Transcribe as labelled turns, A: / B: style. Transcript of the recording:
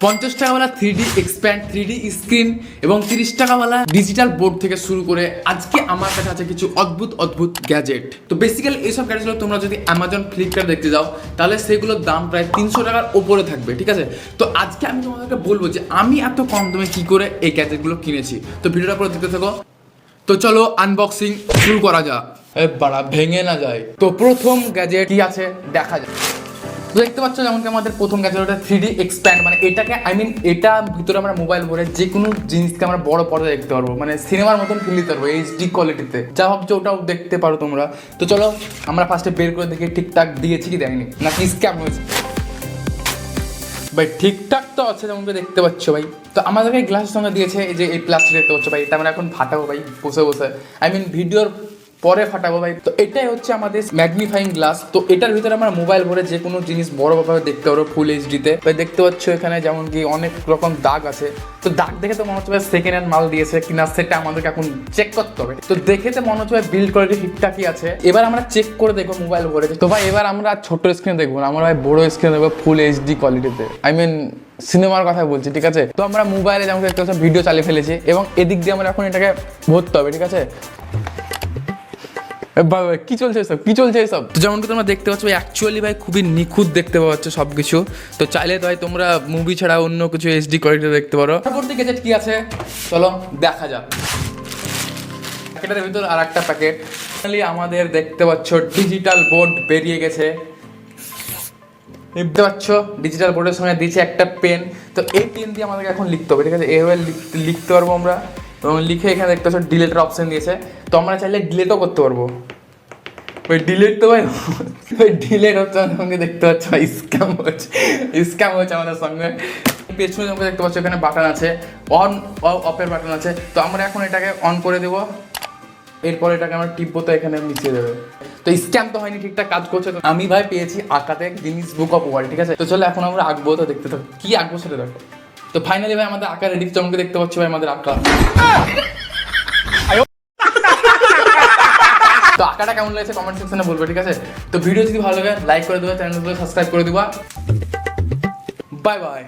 A: 50 টাকাওয়ালা 3D expand 3D screen এবং 30 টাকাওয়ালা ডিজিটাল বোর্ড থেকে শুরু করে আজকে আমার কাছে আছে কিছু অদ্ভুত অদ্ভুত গ্যাজেট। তো বেসিক্যালি এইসব গ্যাজেটগুলো তোমরা যদি অ্যামাজন ফ্লিপকার্ট দেখতে যাও তাহলে সেগুলোর দাম প্রায় 300 টাকার ওপরে থাকবে, ঠিক আছে। তো আজকে আমি তোমাদেরকে বলবো যে আমি এত কম দামে কি করে এই গ্যাজেটগুলো কিনেছি। তো ভিডিওটা পুরো দেখতে থাকো। তো চলো আনবক্সিং শুরু করা যাক, বাড়া ভেঙে না যায়। তো প্রথম গ্যাজেট কি আছে দেখা যায়। দেখতে পাচ্ছ যেমন কি আমাদের প্রথম গ্যাজেট ওটা 3D এক্সপ্যান্ড, মানে এটাকে এটা ভিতরে আমরা মোবাইল ভরে যে কোনো জিনিসকে আমরা বড় পর্দায় দেখতে পারবো, মানে সিনেমার মতন ফিল দিতে পারবো এইচডি কোয়ালিটিতে, যা ভাবছো ওটাও দেখতে পারো তোমরা। তো চলো আমরা ফার্স্টে বের করে দেখি ঠিকঠাক দিয়েছি কি দেয়নি, নাকি স্ক্যাম হয়েছে। ভাই ঠিকঠাক তো আছে যেমন দেখতে পাচ্ছ ভাই। তো আমাদেরকে গ্লাসের সঙ্গে দিয়েছে এই যে এই প্লাস্টিক দেখতে পাচ্ছ ভাই, এটা আমরা এখন ফাটাবো ভাই বসে বসে, ভিডিওর পরে ফাটাবো ভাই। তো এটাই হচ্ছে আমাদের ম্যাগনিফাইং গ্লাস। তো এটার ভিতরে আমরা মোবাইল ভরে যে কোনো জিনিস বড়ভাবে দেখতে পারবো ফুল এইচডিতে। ভাই দেখতে পাচ্ছ এখানে যেমন কি অনেক রকম দাগ আছে। তো দাগ দেখে তো মনে হচ্ছে ভাই সেকেন্ড হ্যান্ড মাল দিয়েছে কিনা সেটা আমাদেরকে এখন চেক করতে হবে। তো দেখে তো মনে হচ্ছে ভাই বিল্ড কোয়ালিটি ঠিকঠাকই আছে। এবার আমরা চেক করে দেখবো মোবাইল ভরে। তো ভাই এবার আমরা ছোট স্ক্রিনে দেখবো না, আমরা ভাই বড় স্ক্রিনে দেখবো ফুল এইচডি কোয়ালিটিতে, সিনেমার কথা বলছি, ঠিক আছে। তো আমরা মোবাইলে যেমন একটা ভিডিও চালিয়ে ফেলেছি এবং এদিক দিয়ে আমরা এখন এটাকে ভরতে হবে, ঠিক আছে। কি চলছে এসব, কি চলছে এসব। তো যেমন তোমরা দেখতে পাচ্ছ অ্যাকচুয়ালি ভাই খুবই নিখুঁত দেখতে পাচ্ছ সব কিছু। তো চাইলে তো ভাই তোমরা মুভি ছাড়া অন্য কিছু এইচডি কোয়ালিটি দেখতে পারো। পরবর্তী গ্যাজেট কি আছে চলো দেখা যাক। প্যাকেটের ভিতর আর একটা প্যাকেট। আমাদের দেখতে পাচ্ছ ডিজিটাল বোর্ড বেরিয়ে গেছে, দেখতে পাচ্ছ ডিজিটাল বোর্ডের সঙ্গে দিয়েছে একটা পেন। তো এই পেন দিয়ে আমাদেরকে এখন লিখতে হবে, ঠিক আছে। এইভাবে লিখতে পারবো আমরা এবং লিখে এখানে দেখতে পাচ্ছ ডিলেটের অপশন দিয়েছে। তো আমরা চাইলে ডিলেটও করতে পারবো। ওই ডিলেট তো ভাই ওই ডিলেট হচ্ছে আমাদের সঙ্গে দেখতে পাচ্ছ স্ক্যাম হচ্ছে আমাদের সঙ্গে। পেছনে তোমরা দেখতে পাচ্ছ এখানে বাটন আছে, অন অফের বাটন আছে। তো আমরা এখন এটাকে অন করে দেবো, এরপর এটাকে আমরা টিপবো, তো এখানে মিশিয়ে দেবে। তো স্ক্যাম তো হয়নি, ঠিকঠাক কাজ করছে। তো আমি ভাই পেয়েছি আঁকাতে গিনিস বুক অফ ওয়ার্ল্ড, ঠিক আছে। তো চলো এখন আমরা আঁকবো, তো দেখতে থাকো কি আঁকবো সেটা দেখো। তো ফাইনালি ভাই আমাদের আঁকা রেডি, চমকে দেখতে পাচ্ছ ভাই আমাদের আঁকা। তো আঁকাটা কেমন লাগছে কমেন্ট সেকশনে বলবে, ঠিক আছে। তো ভিডিও যদি ভালো লাগে লাইক করে দেবে, চ্যানেলগুলো সাবস্ক্রাইব করে দিবা। Bye bye.